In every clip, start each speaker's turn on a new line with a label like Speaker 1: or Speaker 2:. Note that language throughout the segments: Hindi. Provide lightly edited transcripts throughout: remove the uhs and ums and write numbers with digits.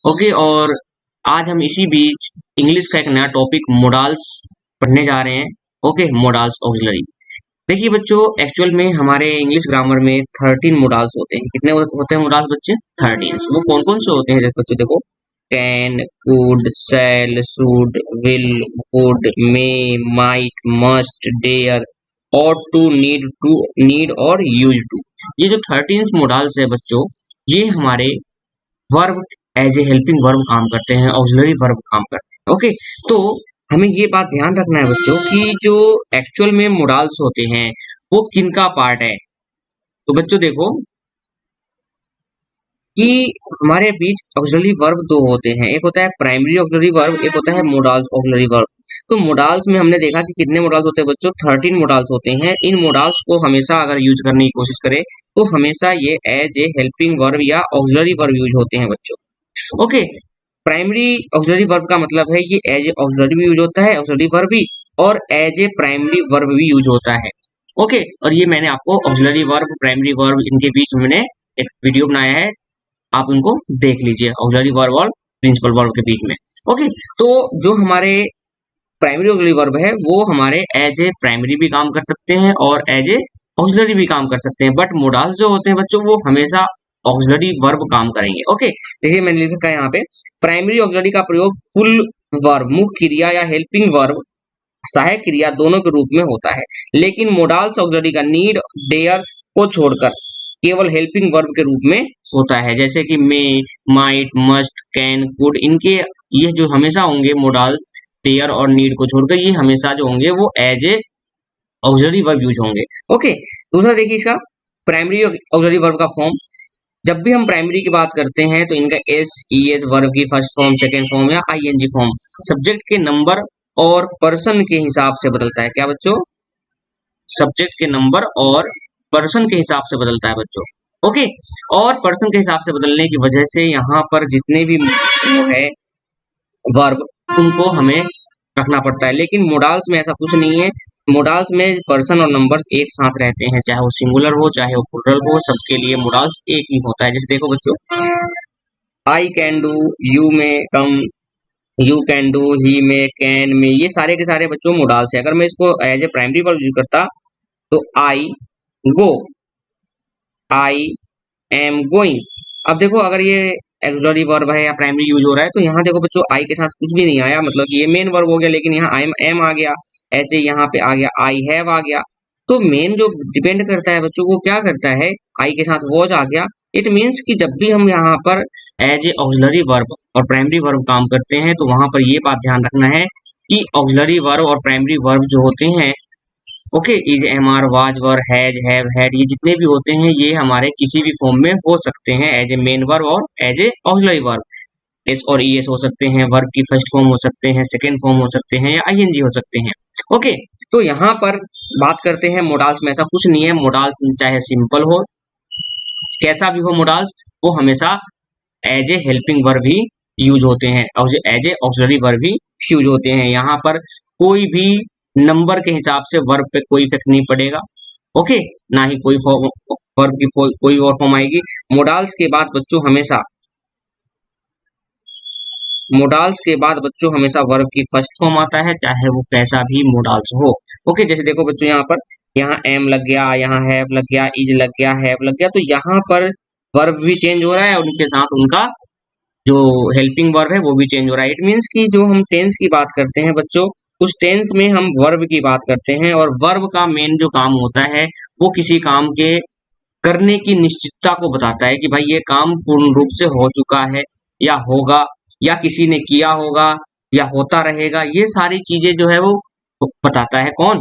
Speaker 1: ओके। और आज हम इसी बीच इंग्लिश का एक नया टॉपिक मोडाल्स पढ़ने जा रहे हैं। Okay, modals auxiliary. देखिए बच्चों, एक्चुअल में हमारे इंग्लिश ग्रामर में 13 मोडाल्स होते हैं। कितने होते हैं मोडाल्स बच्चे? 13। वो कौन कौन से होते हैं बच्चों? देखो, can, could, shall, should, will, would, may, might, must, dare, ought to, need और यूज टू। ये जो 13 मोडाल्स है बच्चों, ये हमारे verb as a helping verb काम करते हैं, ऑक्सिलरी वर्ब काम करते हैं। ओके, तो हमें ये बात ध्यान रखना है बच्चों कि जो एक्चुअल में मोडाल्स होते हैं वो किनका पार्ट है। तो बच्चों देखो कि हमारे बीच ऑक्सिलरी वर्ब दो होते हैं, एक होता है प्राइमरी ऑक्सिलरी वर्ब, एक होता है मोडाल्स ऑक्सिलरी वर्ब। तो मोडाल्स में हमने देखा कि कितने मोडाल्स होते हैं बच्चों? 13 मोडाल्स होते हैं। इन मोडाल्स को हमेशा अगर यूज करने की कोशिश करें तो हमेशा ये एज ए हेल्पिंग वर्ब या ऑक्सिलरी वर्ब यूज होते हैं बच्चों। ओके, प्राइमरी ऑक्सिलरी वर्ब का मतलब है ये एज ए ऑक्सिलरी भी यूज होता है, ऑक्सिलरी वर्ब भी, और एज ए प्राइमरी वर्ब भी यूज होता है। ओके, और ये मैंने आपको ऑक्सिलरी वर्ब, प्राइमरी वर्ब, इनके बीच मैंने एक वीडियो बनाया है, आप उनको देख लीजिए, ऑक्सिलरी वर्ब और प्रिंसिपल वर्ब के बीच में। ओके, तो जो हमारे प्राइमरी ऑक्सिलरी वर्ब है वो हमारे एज ए प्राइमरी भी काम कर सकते हैं और एज ए ऑक्सिलरी भी काम कर सकते हैं, बट मोडाल्स जो होते हैं बच्चों वो हमेशा ऑक्सिलरी वर्ब काम करेंगे। ओके, देखिए मैंने लिख रखा है यहाँ पे, प्राइमरी ऑक्सिलरी का प्रयोग फुल वर्ब, मुख्य क्रिया या हेल्पिंग वर्ब, सहायक क्रिया दोनों के रूप में होता है, लेकिन मोडाल्स ऑक्सिलरी का नीड, डेयर को छोड़कर केवल हेल्पिंग वर्ब के रूप में होता है। जैसे कि मे, माइट, मस्ट, कैन, कुड, इनके ये जो हमेशा होंगे मोडाल्स, डेयर और नीड को छोड़कर, ये हमेशा जो होंगे वो as a auxiliary verb use होंगे। ओके, दूसरा देखिए इसका प्राइमरी ऑक्सिलरी वर्ब का फॉर्म। जब भी हम प्राइमरी की बात करते हैं तो इनका एस, ई एस वर्ब की फर्स्ट फॉर्म, सेकेंड फॉर्म या आईएनजी फॉर्म सब्जेक्ट के नंबर और पर्सन के हिसाब से बदलता है। क्या बच्चों? सब्जेक्ट के नंबर और पर्सन के हिसाब से बदलता है बच्चों। ओके, और पर्सन के हिसाब से बदलने की वजह से यहाँ पर जितने भी वो है वर्ब, उनको हमें रखना पड़ता है, लेकिन मोडाल्स में ऐसा कुछ नहीं है। मोडाल्स में पर्सन और नंबर्स एक साथ रहते हैं, चाहे वो सिंगुलर हो चाहे वो प्लूरल हो, सबके लिए मोडाल्स एक ही होता है। जैसे देखो बच्चों, आई कैन डू, यू में कम, यू कैन डू, ही में, कैन में, ये सारे के सारे बच्चों मोडाल्स है। अगर मैं इसको as a primary verb use करता तो आई गो, आई एम गोइंग। अब देखो अगर ये एक्सुलरी वर्ब है या प्राइमरी यूज हो रहा है तो यहाँ देखो बच्चों आई के साथ कुछ भी नहीं आया, मतलब कि ये मेन वर्ब हो गया, लेकिन यहाँ आई एम आ गया, ऐसे यहाँ पे आ गया आई हैव आ गया। तो मेन जो डिपेंड करता है बच्चों वो क्या करता है, आई के साथ वॉज आ गया। इट मीन्स कि जब भी हम यहाँ पर एज ए ऑक्सिलरी वर्ब और प्राइमरी वर्ब काम करते हैं तो वहां पर ये बात ध्यान रखना है कि ऑक्सिलरी वर्ब और प्राइमरी वर्ब जो होते हैं, okay, is, am are, was were, has, have, had, ये जितने भी होते हैं ये हमारे किसी भी फॉर्म में हो सकते हैं, एज ए मेन वर्ब और as a auxiliary verb. S और ई एस हो सकते हैं, वर्ब की फर्स्ट फॉर्म हो सकते हैं, सेकेंड फॉर्म हो सकते हैं या आईएनजी हो सकते हैं। ओके, तो यहाँ पर बात करते हैं मोडाल्स में ऐसा कुछ नहीं है। मोडाल्स चाहे सिंपल हो, कैसा भी हो, मोडाल्स वो हमेशा एज ए हेल्पिंग वर्ब ही यूज होते हैं और एज ए ऑक्सिलरी वर्ब भी यूज होते हैं। यहाँ पर कोई भी नंबर के हिसाब से वर्ब पे कोई इफेक्ट नहीं पड़ेगा। ओके, ना ही कोई वर्ब की कोई और फॉर्म आएगी। मोडाल्स के बाद बच्चों हमेशा, मोडाल्स के बाद बच्चों हमेशा वर्ब की फर्स्ट फॉर्म आता है, चाहे वो कैसा भी मोडाल्स हो। ओके, जैसे देखो बच्चों यहाँ पर, यहाँ एम लग गया, यहाँ हैव लग गया, इज लग गया, हैव लग गया, तो यहाँ पर वर्ब भी चेंज हो रहा है और उनके साथ उनका जो हेल्पिंग वर्ब है वो भी चेंज हो रहा है। इट मीन्स कि जो हम टेंस की बात करते हैं बच्चों, उस टेंस में हम वर्ब की बात करते हैं और वर्ब का मेन जो काम होता है वो किसी काम के करने की निश्चितता को बताता है कि भाई ये काम पूर्ण रूप से हो चुका है या होगा या किसी ने किया होगा या होता रहेगा, ये सारी चीजें जो है वो बताता है कौन?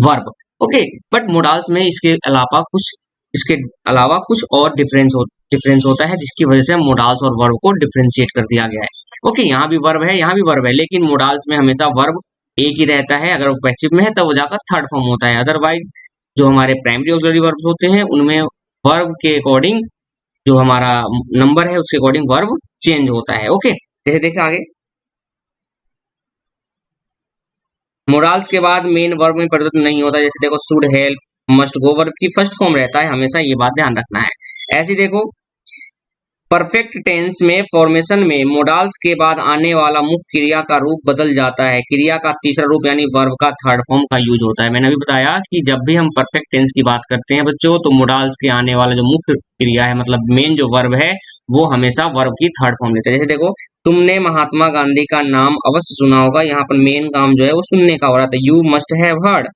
Speaker 1: वर्ब। ओके, बट मोडाल्स में इसके अलावा कुछ और डिफरेंस होता है, जिसकी वजह से मोडाल्स और वर्ब को डिफरेंशिएट कर दिया गया है। ओके, यहाँ भी वर्ब है, यहाँ भी वर्ब है, लेकिन मोडाल्स में हमेशा वर्ब एक ही रहता है। अगर वो पैसिव में है तब वो जाकर थर्ड फॉर्म होता है, अदरवाइज जो हमारे प्राइमरी ऑक्सिलरी वर्ब्स होते हैं उनमें वर्ब के अकॉर्डिंग जो हमारा नंबर है उसके अकॉर्डिंग वर्ब चेंज होता है। ओके, जैसे देखिए आगे, मोडाल्स के बाद मेन वर्ब में परिवर्तन नहीं होता। जैसे देखो, should, help, must go, verb की फर्स्ट फॉर्म रहता है हमेशा, ये बात ध्यान रखना है। ऐसे देखो, परफेक्ट टेंस में फॉर्मेशन में मोडाल्स के बाद आने वाला मुख्य क्रिया का रूप बदल जाता है। क्रिया का तीसरा रूप यानी वर्ब का थर्ड फॉर्म का यूज होता है। मैंने अभी बताया कि जब भी हम परफेक्ट टेंस की बात करते हैं बच्चों, तो मोडाल्स के आने वाला जो मुख्य क्रिया है, मतलब मेन जो वर्ब है, वो हमेशा वर्ब की थर्ड फॉर्म लेता है। जैसे देखो, तुमने महात्मा गांधी का नाम अवश्य सुना होगा। यहाँ पर मेन काम जो है वो सुनने का हो रहा था। You must have heard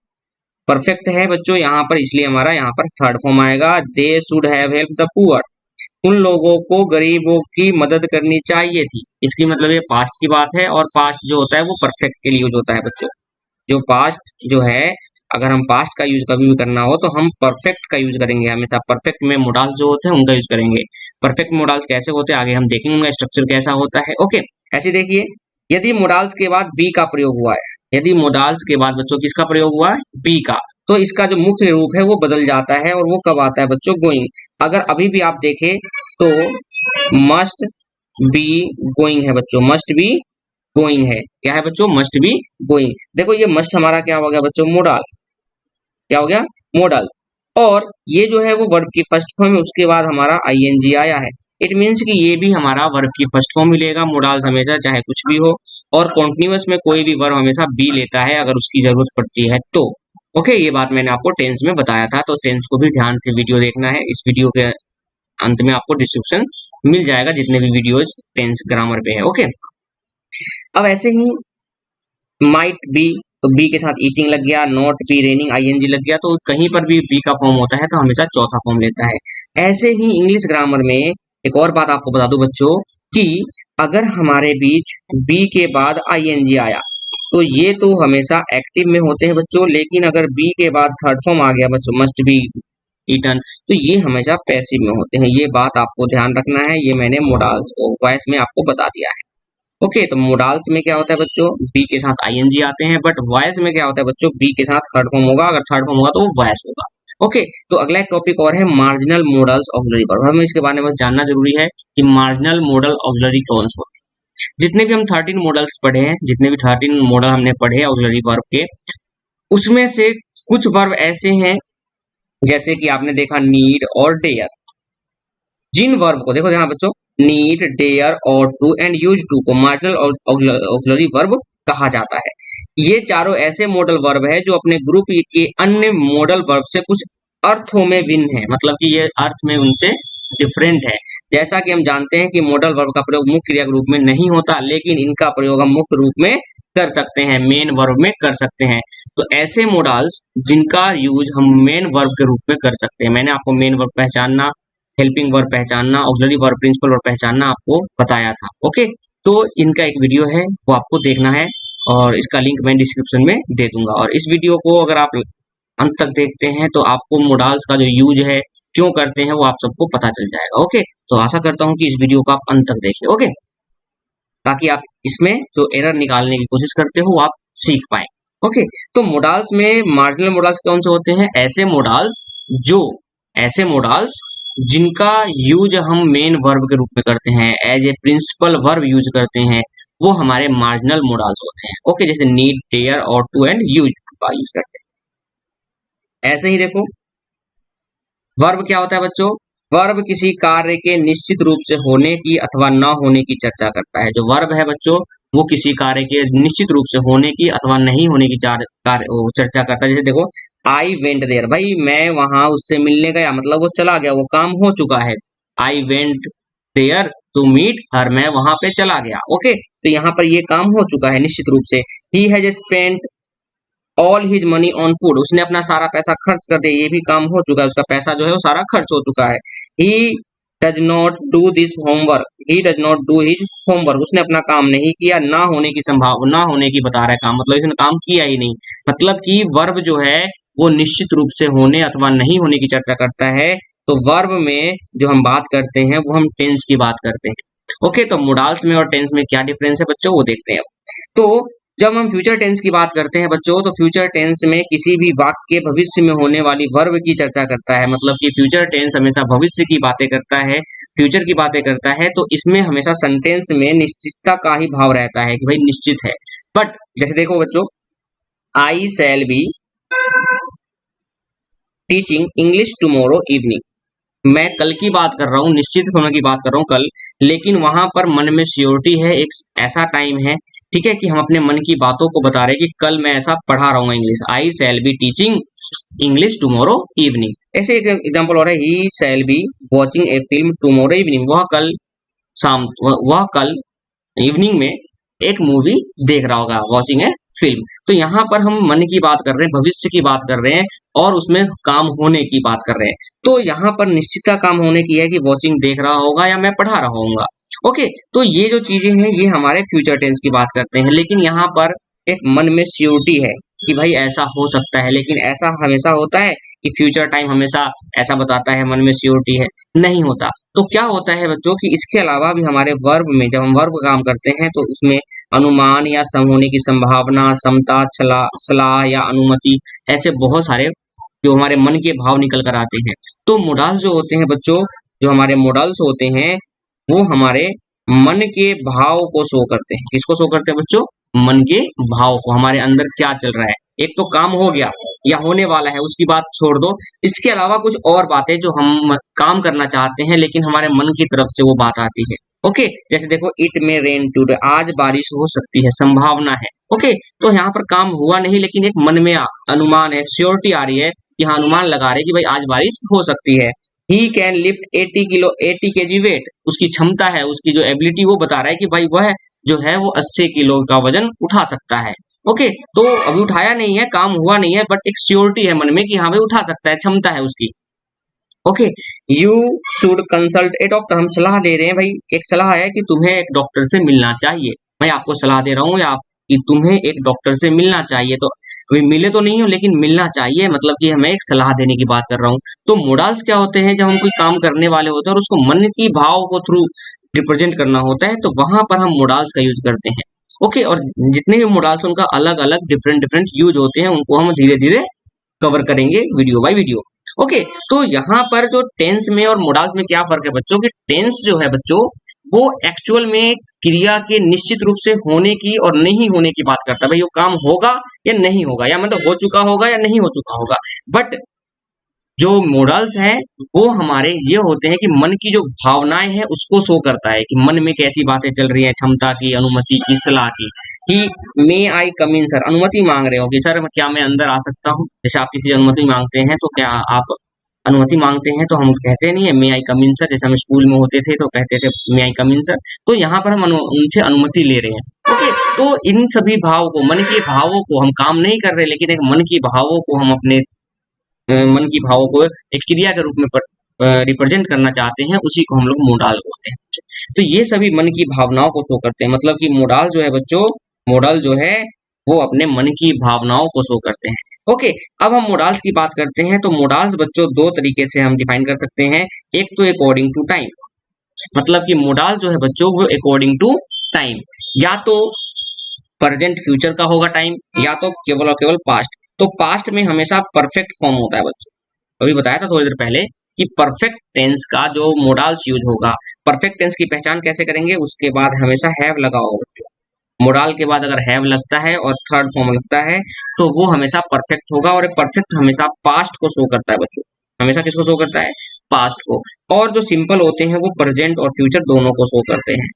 Speaker 1: perfect है बच्चों यहाँ पर, इसलिए हमारा यहाँ पर थर्ड फॉर्म आएगा। They should have help the poor, उन लोगों को गरीबों की मदद करनी चाहिए थी। इसकी मतलब ये पास्ट की बात है, और पास्ट जो होता है वो परफेक्ट के लिए यूज होता है बच्चों। जो पास्ट जो है, अगर हम पास्ट का यूज कभी भी करना हो तो हम परफेक्ट का यूज करेंगे हमेशा। परफेक्ट में मोडाल्स जो होते हैं उनका यूज करेंगे। परफेक्ट मोडाल्स कैसे होते हैं आगे हम देखेंगे, उनका स्ट्रक्चर कैसा होता है। ओके, ऐसे देखिए, यदि मोडाल्स के बाद बी का प्रयोग हुआ है, यदि मोडाल्स के बाद बच्चों किसका प्रयोग हुआ है, बी का, तो इसका जो मुख्य रूप है वो बदल जाता है। और वो कब आता है बच्चों, गोइंग। अगर अभी भी आप देखें तो मस्ट बी गोइंग है बच्चों, मस्ट बी गोइंग है। क्या है बच्चों, मस्ट बी गोइंग। देखो ये मस्ट हमारा क्या हो गया बच्चों, मोडाल। क्या हो गया, मोडल। और ये जो है वो वर्ब की फर्स्ट फॉर्म है, उसके बाद हमारा आईएनजी आया है। इट मीन्स कि ये भी हमारा वर्ब की फर्स्ट फॉर्म मिलेगा। मोडाल्स हमेशा चाहे कुछ भी हो, और कॉन्टिन्यूअस में कोई भी वर्ब हमेशा बी लेता है अगर उसकी जरूरत पड़ती है तो। ओके, ये बात मैंने आपको टेंस में बताया था, तो टेंस को भी ध्यान से वीडियो देखना है। इस वीडियो के अंत में आपको डिस्क्रिप्शन मिल जाएगा जितने भी वीडियोज टेंस ग्रामर पे है। ओके, अब ऐसे ही माइट बी, तो बी के साथ ईटिंग लग गया। नॉट बी रेनिंग, आईएनजी लग गया। तो कहीं पर भी बी का फॉर्म होता है तो हमेशा चौथा फॉर्म लेता है। ऐसे ही इंग्लिश ग्रामर में एक और बात आपको बता दूं बच्चों, कि अगर हमारे बीच बी के बाद आईएनजी आया तो ये तो हमेशा एक्टिव में होते हैं बच्चों। लेकिन अगर बी के बाद थर्ड फॉर्म आ गया बच्चों, मस्ट बी ईटन, तो ये हमेशा पैसिव में होते हैं। ये बात आपको ध्यान रखना है। ये मैंने मोडाल्स वॉइस में आपको बता दिया है। ओके, तो मोडाल्स में क्या होता है बच्चों, बी के साथ आईएनजी आते हैं। बट वॉइस में क्या होता है बच्चों, बी के साथ थर्ड फॉर्म होगा। अगर थर्ड फॉर्म होगा तो वो वॉइस होगा। ओके, तो अगला एक टॉपिक और है मार्जिनल मोडल्स ऑक्सिलरी वर्ब। हमें इसके बारे में जानना जरूरी है कि मार्जिनल मॉडल ऑक्सिलरी कौन से होते हैं। जितने भी हम 13 मॉडल्स पढ़े हैं, जितने भी 13 मॉडल हमने पढ़े हैं ऑक्सिलरी वर्ब के, उसमें से कुछ वर्ब ऐसे हैं जैसे कि आपने देखा नीड और डेयर। जिन वर्ब को देखो ध्यान बच्चों, नीड, डेयर, और टू एंड यूज टू को मार्जिनल ऑक्सिलरी वर्ब कहा जाता है। ये चारों ऐसे मॉडल वर्ब है जो अपने ग्रुप के अन्य मॉडल वर्ब से कुछ अर्थों में भिन्न है, मतलब कि ये अर्थ में उनसे डिफरेंट है। जैसा कि हम जानते हैं कि मॉडल वर्ब का प्रयोग मुख्य क्रिया के रूप में नहीं होता, लेकिन इनका प्रयोग हम मुख्य रूप में कर सकते हैं, मेन वर्ब में कर सकते हैं। तो ऐसे मॉडल्स जिनका यूज हम मेन वर्ब के रूप में कर सकते हैं, मैंने आपको मेन वर्ब पहचानना, हेल्पिंग वर्ब पहचानना, ऑक्सिलरी वर्ब, प्रिंसिपल वर्ब पहचानना आपको बताया था। ओके, तो इनका एक वीडियो है वो आपको देखना है, और इसका लिंक मैं डिस्क्रिप्शन में दे दूंगा। और इस वीडियो को अगर आप अंत तक देखते हैं तो आपको मोडाल्स का जो यूज है, क्यों करते हैं, वो आप सबको पता चल जाएगा। ओके, तो आशा करता हूँ कि इस वीडियो को आप अंत तक देखें। ओके, ताकि आप इसमें जो एरर निकालने की कोशिश करते हो वो आप सीख पाए। ओके, तो मोडाल्स में मार्जिनल मोडाल्स कौन से होते हैं, ऐसे मोडाल्स जिनका यूज हम मेन वर्ब के रूप में करते हैं, as a principal verb use करते हैं, वो हमारे मार्जिनल मोडाल्स होते हैं। ओके, जैसे नीड, डेयर और टू एंड यूज का यूज करते हैं। ऐसे ही देखो, वर्ब क्या होता है बच्चों, वर्ब किसी कार्य के निश्चित रूप से होने की अथवा न होने की चर्चा करता है। जो वर्ब है बच्चों, वो किसी कार्य के निश्चित रूप से होने की अथवा नहीं होने की चर्चा करता है। जैसे देखो, आई वेंट देयर, भाई मैं वहां उससे मिलने गया, मतलब वो चला गया, वो काम हो चुका है। I went there to meet her, मैं वहां पे चला गया। ओके, तो यहाँ पर ये काम हो चुका है निश्चित रूप से। He has spent all his money on food, उसने अपना सारा पैसा खर्च कर दिया, ये भी काम हो चुका है, उसका पैसा जो है वो सारा खर्च हो चुका है। He does not do this homework, he does not do his homework, उसने अपना काम नहीं किया। ना होने की संभावना, होने की बता रहा है काम, मतलब इसने काम किया ही नहीं। मतलब कि वर्ब जो है वो निश्चित रूप से होने अथवा नहीं होने की चर्चा करता है। तो वर्ब में जो हम बात करते हैं वो हम टेंस की बात करते हैं। ओके, तो मोडाल्स में और टेंस में क्या डिफरेंस है बच्चों, वो देखते हैं। तो जब हम फ्यूचर टेंस की बात करते हैं बच्चों, तो फ्यूचर टेंस में किसी भी वाक्य के भविष्य में होने वाली वर्ब की चर्चा करता है। मतलब कि फ्यूचर टेंस हमेशा भविष्य की बातें करता है, फ्यूचर की बातें करता है। तो इसमें हमेशा सेंटेंस में निश्चितता का ही भाव रहता है कि भाई निश्चित है। बट जैसे देखो बच्चों, I shall be teaching English tomorrow evening, मैं कल की बात कर रहा हूँ, निश्चित होने की बात कर रहा हूँ कल, लेकिन वहां पर मन में श्योरिटी है, एक ऐसा टाइम है, ठीक है, कि हम अपने मन की बातों को बता रहे हैं कि कल मैं ऐसा पढ़ा रहा हूँ English, I shall be teaching English tomorrow evening. ऐसे एक एग्जाम्पल हो रहा है, he shall be watching a film tomorrow evening, वह कल शाम, वह कल इवनिंग में एक मूवी देख रहा होगा, वॉचिंग है फिल्म। तो यहाँ पर हम मन की बात कर रहे हैं, भविष्य की बात कर रहे हैं और उसमें काम होने की बात कर रहे हैं। तो यहाँ पर निश्चितता काम होने की है कि वॉचिंग देख रहा होगा या मैं पढ़ा रहा होऊंगा। ओके, तो ये जो चीजें हैं ये हमारे फ्यूचर टेंस की बात करते हैं, लेकिन यहाँ पर एक मन में श्योरिटी है कि भाई ऐसा हो सकता है, लेकिन ऐसा हमेशा होता है कि फ्यूचर टाइम हमेशा ऐसा बताता है, मन में श्योरिटी है, नहीं होता। तो क्या होता है बच्चों कि इसके अलावा भी हमारे वर्ब में, जब हम वर्ब का काम करते हैं तो उसमें अनुमान या सम होने की संभावना, समता, सलाह या अनुमति, ऐसे बहुत सारे जो हमारे मन के भाव निकल कर आते हैं। तो मोडाल्स जो होते हैं बच्चों, जो हमारे मोडाल्स होते हैं वो हमारे मन के भाव को शो करते हैं। किसको शो करते हैं बच्चों? मन के भाव को, हमारे अंदर क्या चल रहा है। एक तो काम हो गया या होने वाला है उसकी बात छोड़ दो, इसके अलावा कुछ और बातें जो हम काम करना चाहते हैं लेकिन हमारे मन की तरफ से वो बात आती है। ओके, जैसे देखो, इट में रेन टुडे, आज बारिश हो सकती है, संभावना है। ओके, तो यहाँ पर काम हुआ नहीं लेकिन एक मन में अनुमान है, श्योरिटी आ रही है कि हाँ, अनुमान लगा रहे कि भाई आज बारिश हो सकती है। He can lift 80 KG weight, उसकी क्षमता है, उसकी जो एबिलिटी वो बता रहा है कि भाई वह जो है वो 80 किलो का वजन उठा सकता है। ओके, तो अभी उठाया नहीं है, काम हुआ नहीं है, बट एक श्योरिटी है मन में कि हाँ भाई उठा सकता है, क्षमता है उसकी। Okay, you should consult A doctor, हम सलाह दे रहे हैं भाई, एक सलाह है कि तुम्हें एक डॉक्टर से मिलना चाहिए। मैं आपको सलाह दे रहा हूँ या कि तुम्हें एक डॉक्टर से मिलना चाहिए। तो अभी मिले तो नहीं हो लेकिन मिलना चाहिए, मतलब कि हमें एक सलाह देने की बात कर रहा हूँ। तो मोडाल्स क्या होते हैं? जब हम कोई काम करने वाले होते हैं और उसको मन की भाव को थ्रू रिप्रेजेंट करना होता है तो वहां पर हम मोडाल्स का यूज करते हैं। ओके, और जितने भी मोडाल्स उनका अलग अलग डिफरेंट डिफरेंट यूज होते हैं, उनको हम धीरे धीरे कवर करेंगे वीडियो बाय वीडियो। ओके, तो यहाँ पर जो टेंस में और मोडाल्स में क्या फर्क है बच्चों? कि टेंस जो है बच्चों वो एक्चुअल में क्रिया के निश्चित रूप से होने की और नहीं होने की बात करता है, भाई वो काम होगा या नहीं होगा, या मतलब हो चुका होगा या नहीं हो चुका होगा। बट जो मोडल्स हैं वो हमारे ये होते हैं कि मन की जो भावनाएं हैं उसको शो करता है कि मन में कैसी बातें चल रही हैं, क्षमता की, अनुमति की, सलाह की। कि मे आई कम इन सर, अनुमति मांग रहे हो कि सर क्या मैं अंदर आ सकता हूँ? जैसे आप किसी अनुमति मांगते हैं तो क्या आप अनुमति मांगते हैं तो हम कहते नहीं है मे आई कम इन सर, जैसे हम स्कूल में होते थे तो कहते थे मे आई कम इन सर। तो यहाँ पर हम उनसे अनुमति ले रहे हैं। ओके, तो इन सभी भाव को, मन के भावों को हम काम नहीं कर रहे लेकिन एक मन की भावों को हम अपने मन की भावों को एक क्रिया के रूप में रिप्रेजेंट करना चाहते हैं, उसी को हम लोग मोडाल बोलते हैं। तो ये सभी मन की भावनाओं को शो करते हैं, मतलब कि मोडाल जो है बच्चों, मोडल जो है वो अपने मन की भावनाओं को शो करते हैं। ओके, अब हम मोडाल्स की बात करते हैं। तो मोडाल्स बच्चों दो तरीके से हम डिफाइन कर सकते हैं। एक तो अकॉर्डिंग टू टाइम, मतलब कि मोडाल जो है बच्चों वो अकॉर्डिंग टू टाइम, या तो प्रेजेंट फ्यूचर का होगा टाइम, या तो केवल और केवल पास्ट। तो पास्ट में हमेशा परफेक्ट फॉर्म होता है बच्चों, अभी बताया था थोड़ी देर पहले कि परफेक्ट टेंस का जो मोडाल्स यूज होगा। परफेक्ट टेंस की पहचान कैसे करेंगे? उसके बाद हमेशा हैव लगा होगा बच्चों। मोडाल के बाद अगर हैव लगता है और थर्ड फॉर्म लगता है तो वो हमेशा परफेक्ट होगा, और परफेक्ट हमेशा पास्ट को शो करता है बच्चों। हमेशा किसको शो करता है? पास्ट को। और जो सिंपल होते हैं वो प्रेजेंट और फ्यूचर दोनों को शो करते हैं,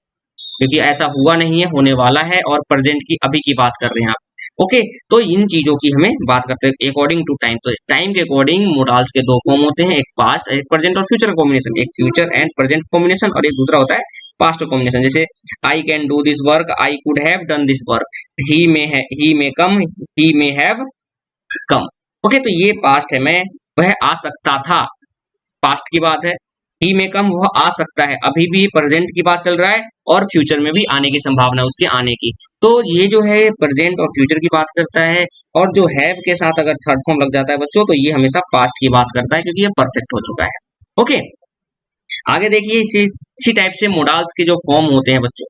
Speaker 1: क्योंकि ऐसा हुआ नहीं है, होने वाला है, और प्रेजेंट की अभी की बात कर रहे हैं आप। ओके, तो इन चीजों की हमें बात करते हैं अकॉर्डिंग टू टाइम। तो टाइम के अकॉर्डिंग मोडाल्स के दो फॉर्म होते हैं, एक पास्ट, एक प्रेजेंट और फ्यूचर कॉम्बिनेशन, एक फ्यूचर एंड प्रेजेंट कॉम्बिनेशन, और एक दूसरा होता है पास्ट कॉम्बिनेशन। जैसे I can do this work, I could have done this work, he may come, he may have come. Okay, तो ये पास्ट है, मैं वह आ सकता था, पास्ट की बात है। ही में कम, वह आ सकता है, अभी भी प्रेजेंट की बात चल रहा है, और फ्यूचर में भी आने की संभावना उसके आने की। तो ये जो है प्रेजेंट और फ्यूचर की बात करता है, और जो हैव के साथ अगर थर्ड फॉर्म लग जाता है बच्चों तो ये हमेशा पास्ट की बात करता है, क्योंकि ये परफेक्ट हो चुका है। ओके, आगे देखिए, इसी टाइप से मोडाल्स के जो फॉर्म होते हैं बच्चों,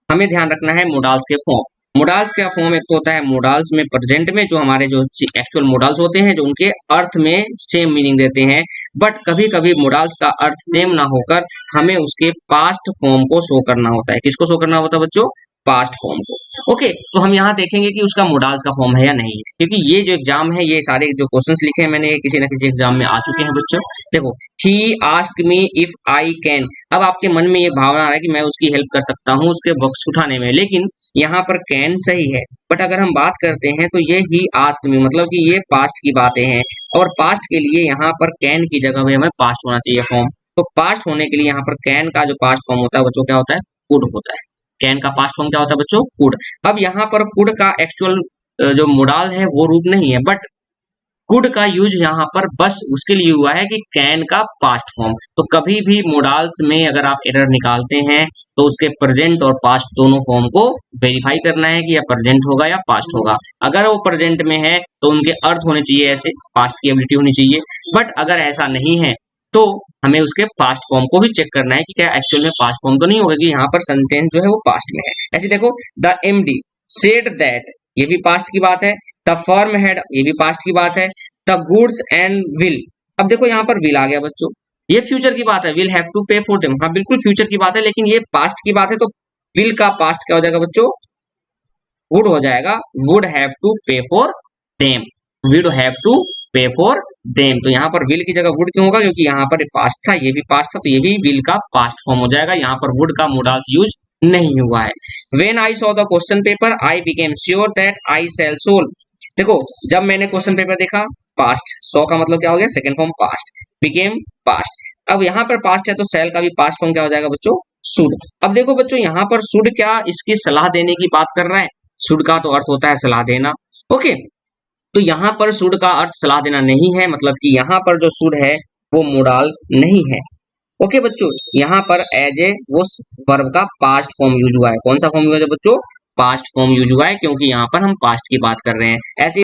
Speaker 1: हमें ध्यान रखना है मोडाल्स के फॉर्म। मोडाल्स का फॉर्म एक तो होता है मोडाल्स में प्रेजेंट में, जो हमारे जो एक्चुअल मोडाल्स होते हैं जो उनके अर्थ में सेम मीनिंग देते हैं, बट कभी कभी मोडाल्स का अर्थ सेम ना होकर हमें उसके पास्ट फॉर्म को शो करना होता है। किसको शो करना होता है बच्चों? पास्ट फॉर्म को। ओके, तो हम यहाँ देखेंगे कि उसका मोडाल्स का फॉर्म है या नहीं है, क्योंकि ये जो एग्जाम है, ये सारे जो क्वेश्चंस लिखे हैं मैंने, किसी ना किसी एग्जाम में आ चुके हैं बच्चों। देखो, he asked me if I can, अब आपके मन में ये भावना आ रहा है कि मैं उसकी हेल्प कर सकता हूँ उसके बॉक्स उठाने में, लेकिन यहाँ पर कैन सही है, बट अगर हम बात करते हैं तो ये ही आस्क्ड मी, मतलब कि ये पास्ट की बातें हैं, और पास्ट के लिए यहाँ पर कैन की जगह में हमें पास्ट होना चाहिए फॉर्म। तो पास्ट होने के लिए यहाँ पर कैन का जो पास्ट फॉर्म होता है बच्चों, क्या होता है? कुड होता है। कैन का पास्ट फॉर्म क्या होता है बच्चों? कुड। अब यहाँ पर कुड का एक्चुअल जो मोडाल है वो रूप नहीं है, बट कुड का यूज यहाँ पर बस उसके लिए हुआ है कि कैन का पास्ट फॉर्म। तो कभी भी मोडाल्स में अगर आप एरर निकालते हैं तो उसके प्रेजेंट और पास्ट दोनों फॉर्म को वेरीफाई करना है कि या प्रेजेंट होगा या पास्ट होगा। अगर वो प्रेजेंट में है तो उनके अर्थ होने चाहिए ऐसे, पास्ट की एबिलिटी होनी चाहिए, बट अगर ऐसा नहीं है तो हमें उसके पास्ट फॉर्म को भी चेक करना है कि क्या एक्चुअल में पास्ट फॉर्म तो नहीं होगा, कि यहाँ पर सेंटेंस जो है वो पास्ट में है। ऐसे देखो, द एमडी सेड दैट, ये भी पास्ट की बात है। द फर्म हेड, ये भी पास्ट की बात है। द गुड्स एंड विल, अब देखो यहाँ पर विल आ गया बच्चों, ये फ्यूचर की बात है, will have to pay for them, हाँ बिल्कुल फ्यूचर की बात है, लेकिन ये पास्ट की बात है, तो विल का पास्ट क्या हो जाएगा बच्चों? वुड हो जाएगा, would have to pay for them, would have to pay for them. तो यहाँ पर विल की जगह वुड क्यों होगा? क्योंकि यहाँ पर पास्ट था, ये भी पास्ट था, तो ये भी विल का पास्ट फॉर्म हो जाएगा, यहाँ पर वुड का मोडाल्स यूज नहीं हुआ है। When I saw the question paper, I became sure that I shall solve. देखो, जब मैंने क्वेश्चन पेपर देखा, पास्ट, सो का मतलब क्या हो गया? Second form past, became past. अब यहाँ पर पास्ट है तो सेल का भी पास्ट फॉर्म क्या हो जाएगा बच्चों? शुड। अब देखो बच्चों, यहाँ पर शुड क्या इसकी सलाह देने की बात कर रहा है? शुड का तो अर्थ होता है सलाह देना। ओके, तो यहाँ पर शुड का अर्थ सलाह देना नहीं है, मतलब कि यहाँ पर जो शुड है वो मोडाल नहीं है। ओके बच्चों, यहाँ पर एज ए वो वर्ब का पास्ट फॉर्म यूज हुआ है। कौन सा फॉर्म यूज है बच्चों? पास्ट फॉर्म यूज हुआ है, क्योंकि यहाँ पर हम पास्ट की बात कर रहे हैं। ऐसे